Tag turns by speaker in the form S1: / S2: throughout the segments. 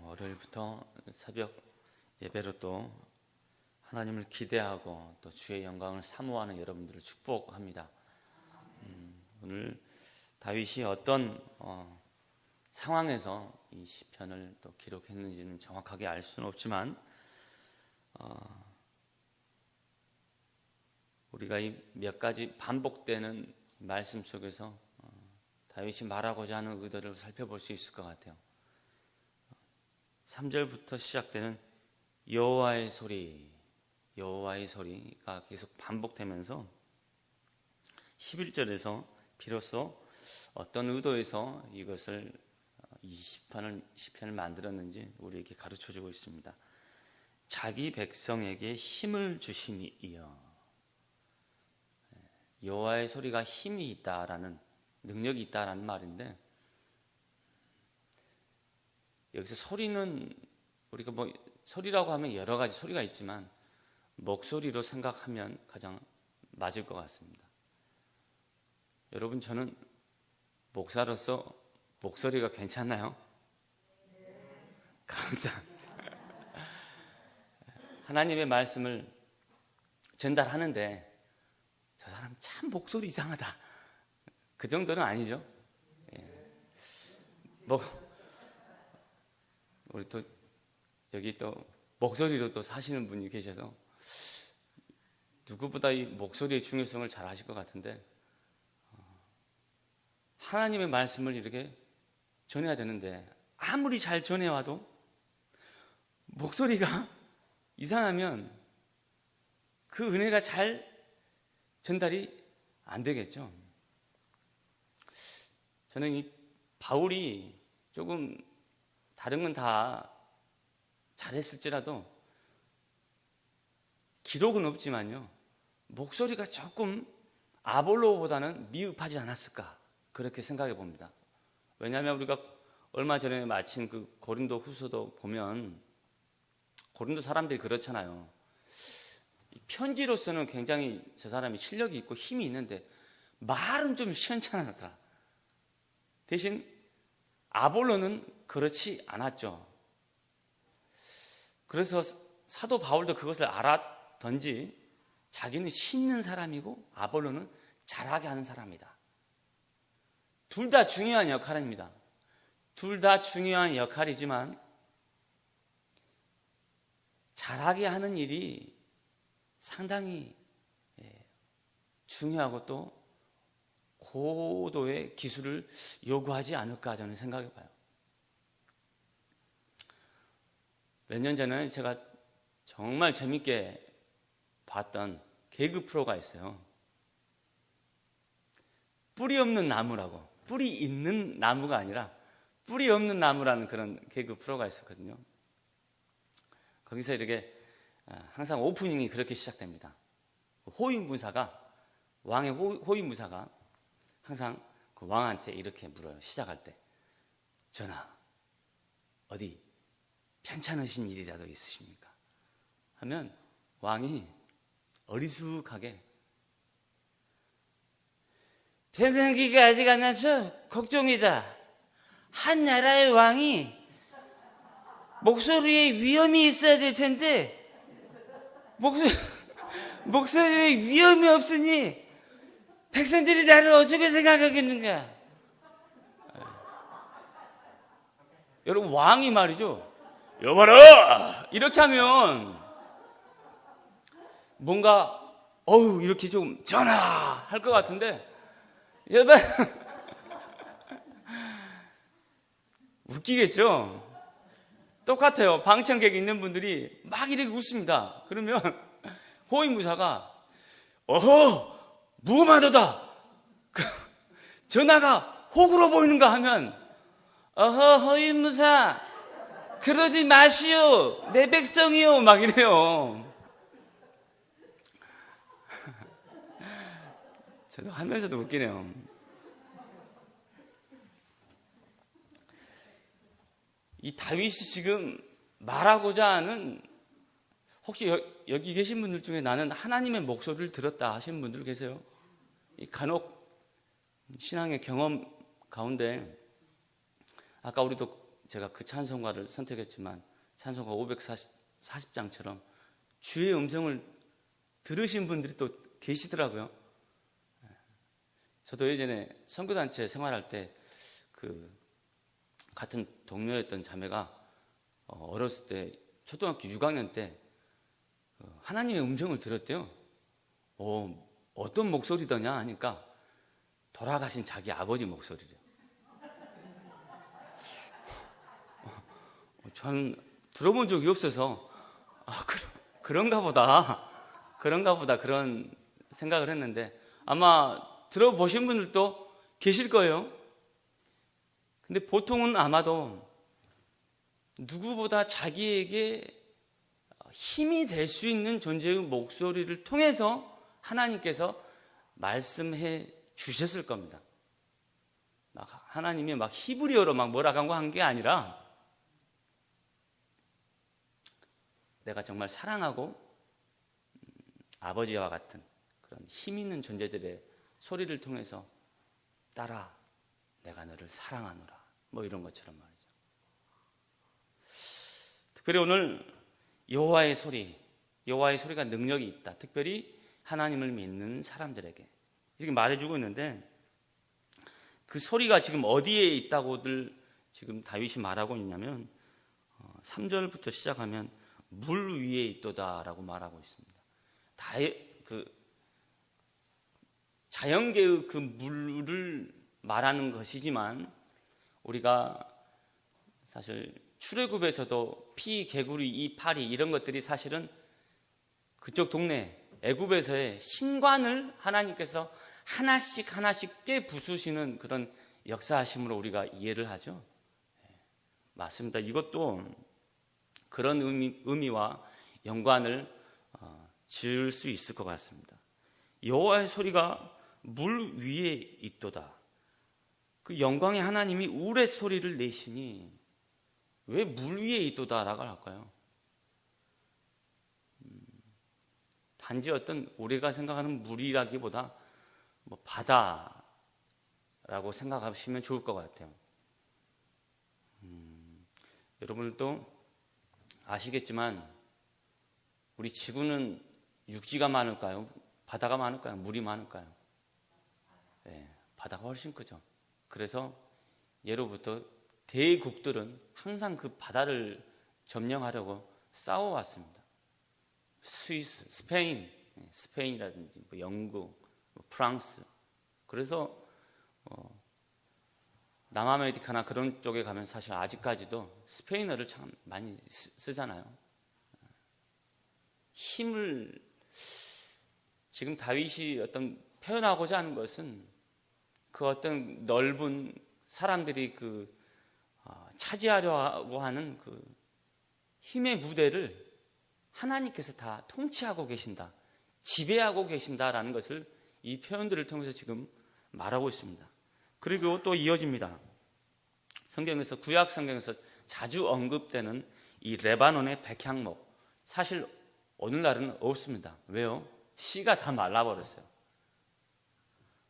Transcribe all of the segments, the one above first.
S1: 월요일부터 새벽 예배로 또 하나님을 기대하고 또 주의 영광을 사모하는 여러분들을 축복합니다. 오늘 다윗이 어떤 상황에서 이 시편을 또 기록했는지는 정확하게 알 수는 없지만 우리가 이 몇 가지 반복되는 말씀 속에서 다윗이 말하고자 하는 의도를 살펴볼 수 있을 것 같아요. 3절부터 시작되는 여호와의 소리가 계속 반복되면서 11절에서 비로소 어떤 의도에서 이것을 이 시편을 만들었는지 우리에게 가르쳐주고 있습니다. 자기 백성에게 힘을 주심이여. 여호와의 소리가 힘이 있다라는, 능력이 있다라는 말인데, 여기서 소리는 우리가 소리라고 하면 여러 가지 소리가 있지만 목소리로 생각하면 가장 맞을 것 같습니다. 여러분, 저는 목사로서 목소리가 괜찮나요? 감사합니다. 하나님의 말씀을 전달하는데 저 사람 참 목소리 이상하다, 그 정도는 아니죠. 우리 또 여기 또 목소리로 또 사시는 분이 계셔서 누구보다 이 목소리의 중요성을 잘 아실 것 같은데, 하나님의 말씀을 이렇게 전해야 되는데 아무리 잘 전해와도 목소리가 이상하면 그 은혜가 잘 전달이 안 되겠죠. 저는 이 바울이 조금 다른 건 다 잘했을지라도 기록은 없지만요, 목소리가 조금 아볼로보다는 미흡하지 않았을까, 그렇게 생각해 봅니다. 왜냐하면 우리가 얼마 전에 마친 그 고린도 후서도 보면 고린도 사람들이 그렇잖아요. 편지로서는 굉장히 저 사람이 실력이 있고 힘이 있는데 말은 좀 시원찮았더라. 대신 아볼로는 그렇지 않았죠. 그래서 사도 바울도 그것을 알았던지 자기는 심는 사람이고 아볼로는 자라게 하는 사람이다. 둘 다 중요한 역할입니다. 둘 다 중요한 역할이지만 자라게 하는 일이 상당히 중요하고 또 고도의 기술을 요구하지 않을까 저는 생각해 봐요. 몇 년 전에 제가 정말 재밌게 봤던 개그 프로가 있어요. 뿌리 없는 나무라고. 뿌리 있는 나무가 아니라 뿌리 없는 나무라는 그런 개그 프로가 있었거든요. 거기서 이렇게 항상 오프닝이 그렇게 시작됩니다. 왕의 호위무사가 항상 그 왕한테 이렇게 물어요. 시작할 때, 전하, 어디 편찮으신 일이라도 있으십니까? 하면 왕이 어리숙하게, 편찮기가 아직 안 나서 걱정이다. 한 나라의 왕이 목소리에 위험이 있어야 될 텐데 목소리에 위험이 없으니 백성들이 나를 어떻게 생각하겠는가? 여러분, 왕이 말이죠, 여봐라! 이렇게 하면 뭔가 이렇게 좀 전하! 할 것 같은데, 여봐! 웃기겠죠? 똑같아요. 방청객 있는 분들이 막 이렇게 웃습니다. 그러면 호위무사가 무엄하도다, 전하가 호구로 보이는가 하면, 호위무사 그러지 마시오, 내 백성이요, 막 이래요. 저도 하면서도 웃기네요. 이 다윗이 지금 말하고자 하는, 혹시 여기 계신 분들 중에 나는 하나님의 목소리를 들었다 하시는 분들 계세요? 이 간혹 신앙의 경험 가운데 아까 우리도 제가 그 찬송가를 선택했지만 찬송가 540장처럼 주의 음성을 들으신 분들이 또 계시더라고요. 저도 예전에 선교단체 생활할 때 그 같은 동료였던 자매가 어렸을 때 초등학교 6학년 때 하나님의 음성을 들었대요. 어떤 목소리더냐 하니까 돌아가신 자기 아버지 목소리래요. 저는 들어본 적이 없어서 그런가 보다 그런 생각을 했는데 아마 들어보신 분들도 계실 거예요. 근데 보통은 아마도 누구보다 자기에게 힘이 될 수 있는 존재의 목소리를 통해서 하나님께서 말씀해 주셨을 겁니다. 하나님이 히브리어로 뭐라고 한 게 아니라 내가 정말 사랑하고 아버지와 같은 그런 힘 있는 존재들의 소리를 통해서 딸아 내가 너를 사랑하노라 이런 것처럼 말이죠. 특별히 오늘 여호와의 소리가 능력이 있다. 특별히 하나님을 믿는 사람들에게 이렇게 말해주고 있는데 그 소리가 지금 어디에 있다고들 지금 다윗이 말하고 있냐면 3절부터 시작하면 물 위에 있도다라고 말하고 있습니다. 자연계의 그 물을 말하는 것이지만 우리가 사실 출애굽에서도 피, 개구리, 이 파리 이런 것들이 사실은 그쪽 동네 애굽에서의 신관을 하나님께서 하나씩 깨부수시는 그런 역사하심으로 우리가 이해를 하죠. 맞습니다. 이것도 그런 의미와 연관을 지을 수 있을 것 같습니다. 여호와의 소리가 물 위에 있도다. 그 영광의 하나님이 울의 소리를 내시니 왜 물 위에 있도다라고 할까요? 단지 어떤 우리가 생각하는 물이라기보다 바다라고 생각하시면 좋을 것 같아요. 여러분들도 아시겠지만 우리 지구는 육지가 많을까요? 바다가 많을까요? 물이 많을까요? 네, 바다가 훨씬 크죠. 그래서 예로부터 대국들은 항상 그 바다를 점령하려고 싸워왔습니다. 스위스, 스페인이라든지 영국, 프랑스. 그래서 남아메리카나 그런 쪽에 가면 사실 아직까지도 스페인어를 참 많이 쓰잖아요. 힘을 지금 다윗이 어떤 표현하고자 하는 것은 그 어떤 넓은 사람들이 차지하려고 하는 그 힘의 무대를 하나님께서 다 통치하고 계신다, 지배하고 계신다라는 것을 이 표현들을 통해서 지금 말하고 있습니다. 그리고 또 이어집니다. 성경에서 구약 성경에서 자주 언급되는 이 레바논의 백향목, 사실 오늘날은 없습니다. 왜요? 씨가 다 말라버렸어요.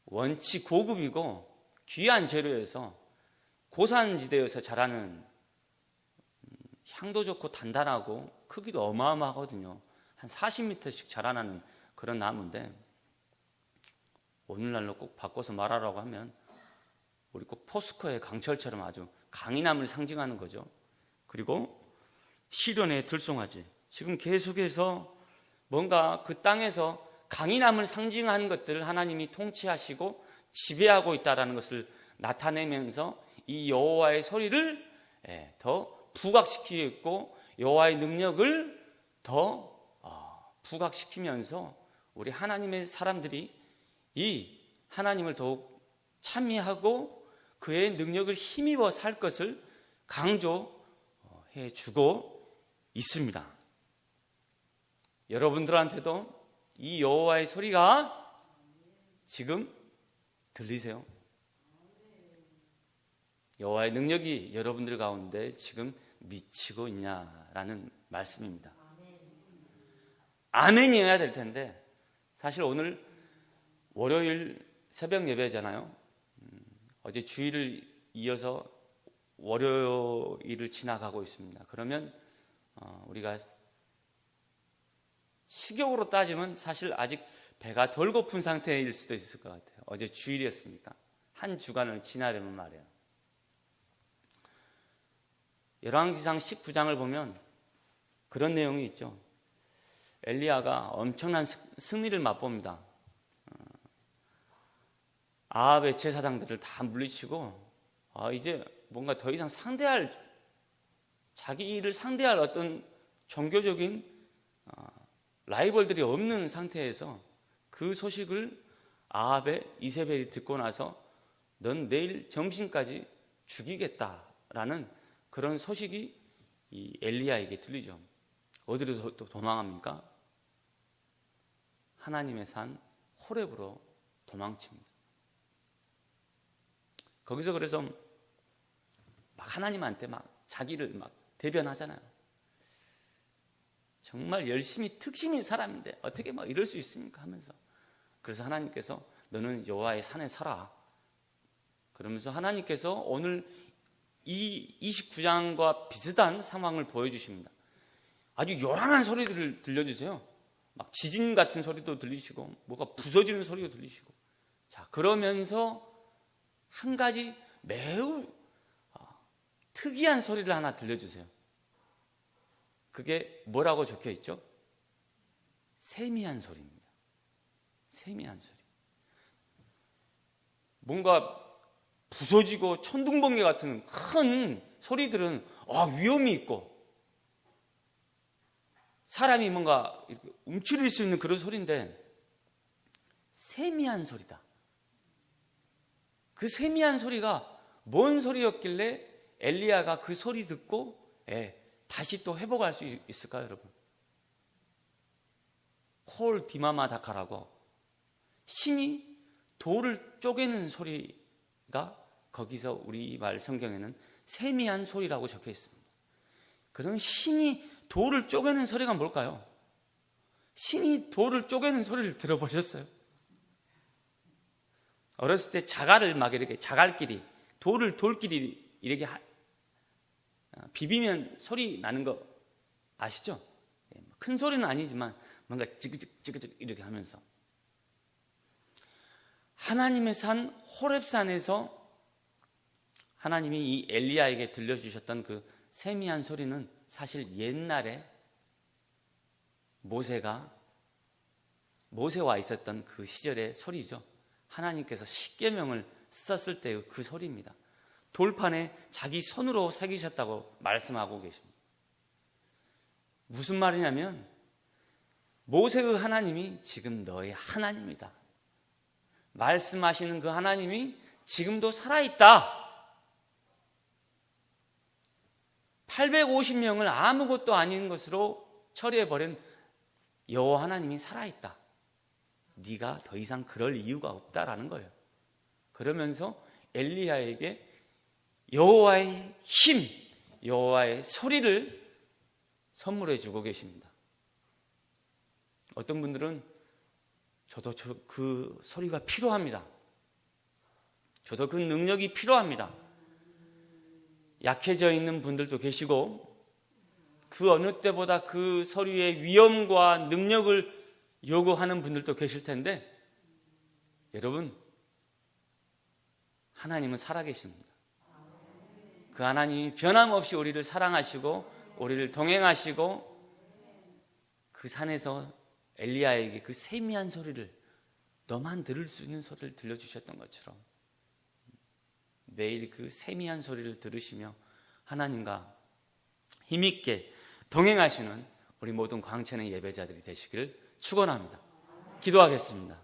S1: 원치 고급이고 귀한 재료에서 고산지대에서 자라는 향도 좋고 단단하고 크기도 어마어마하거든요. 한 40m씩 자라나는 그런 나무인데 오늘날로 꼭 바꿔서 말하라고 하면 우리 꼭 포스코의 강철처럼 아주 강인함을 상징하는 거죠. 그리고 시련의 들송아지, 지금 계속해서 뭔가 그 땅에서 강인함을 상징하는 것들을 하나님이 통치하시고 지배하고 있다는 것을 나타내면서 이 여호와의 소리를 더 부각시키고 여호와의 능력을 더 부각시키면서 우리 하나님의 사람들이 이 하나님을 더욱 찬미하고 그의 능력을 힘입어 살 것을 강조해 주고 있습니다. 여러분들한테도 이 여호와의 소리가 지금 들리세요? 여호와의 능력이 여러분들 가운데 지금 미치고 있냐라는 말씀입니다. 아멘이어야 될 텐데 사실 오늘 월요일 새벽 예배잖아요. 어제 주일을 이어서 월요일을 지나가고 있습니다. 그러면 우리가 식욕으로 따지면 사실 아직 배가 덜 고픈 상태일 수도 있을 것 같아요. 어제 주일이었으니까. 한 주간을 지나려면 말이에요. 열왕기상 19장을 보면 그런 내용이 있죠. 엘리야가 엄청난 승리를 맛봅니다. 아합의 제사장들을 다 물리치고 이제 뭔가 더 이상 자기를 상대할 어떤 종교적인 라이벌들이 없는 상태에서 그 소식을 아합의 이세벨이 듣고 나서 넌 내일 점심까지 죽이겠다라는 그런 소식이 이 엘리야에게 들리죠. 어디로 도망합니까? 하나님의 산 호렙으로 도망칩니다. 거기서 그래서 막 하나님한테 막 자기를 막 대변하잖아요. 정말 열심히 특심인 사람인데 어떻게 막 이럴 수 있습니까? 하면서 그래서 하나님께서 너는 여호와의 산에 서라. 그러면서 하나님께서 오늘 이 29장과 비슷한 상황을 보여주십니다. 아주 요란한 소리들을 들려주세요. 막 지진 같은 소리도 들리시고 뭐가 부서지는 소리도 들리시고 자 그러면서 한 가지 매우 특이한 소리를 하나 들려주세요. 그게 뭐라고 적혀 있죠? 세미한 소리입니다. 세미한 소리. 뭔가 부서지고 천둥번개 같은 큰 소리들은 위험이 있고 사람이 뭔가 이렇게 움츠릴 수 있는 그런 소리인데 세미한 소리다. 그 세미한 소리가 뭔 소리였길래 엘리야가 그 소리 듣고 다시 또 회복할 수 있을까요, 여러분? 콜 디마마 다카라고 신이 돌을 쪼개는 소리가 거기서 우리말 성경에는 세미한 소리라고 적혀 있습니다. 그럼 신이 돌을 쪼개는 소리가 뭘까요? 신이 돌을 쪼개는 소리를 들어보셨어요? 어렸을 때 자갈을 막 이렇게 자갈끼리 돌끼리 이렇게 비비면 소리 나는 거 아시죠? 큰 소리는 아니지만 뭔가 지그직 이렇게 하면서 하나님의 산 호렙산에서 하나님이 이 엘리야에게 들려주셨던 그 세미한 소리는 사실 옛날에 모세와 있었던 그 시절의 소리죠. 하나님께서 십계명을 썼을 때의 그 소리입니다. 돌판에 자기 손으로 새기셨다고 말씀하고 계십니다. 무슨 말이냐면 모세의 하나님이 지금 너의 하나님이다. 말씀하시는 그 하나님이 지금도 살아있다. 850명을 아무것도 아닌 것으로 처리해버린 여호와 하나님이 살아있다. 네가 더 이상 그럴 이유가 없다라는 거예요. 그러면서 엘리야에게 여호와의 힘, 여호와의 소리를 선물해 주고 계십니다. 어떤 분들은 저도 그 소리가 필요합니다. 저도 그 능력이 필요합니다. 약해져 있는 분들도 계시고 그 어느 때보다 그 소리의 위엄과 능력을 요구하는 분들도 계실 텐데 여러분 하나님은 살아계십니다. 그 하나님이 변함없이 우리를 사랑하시고 우리를 동행하시고 그 산에서 엘리야에게 그 세미한 소리를 너만 들을 수 있는 소리를 들려주셨던 것처럼 매일 그 세미한 소리를 들으시며 하나님과 힘있게 동행하시는 우리 모든 광천의 예배자들이 되시기를 축원합니다. 기도하겠습니다.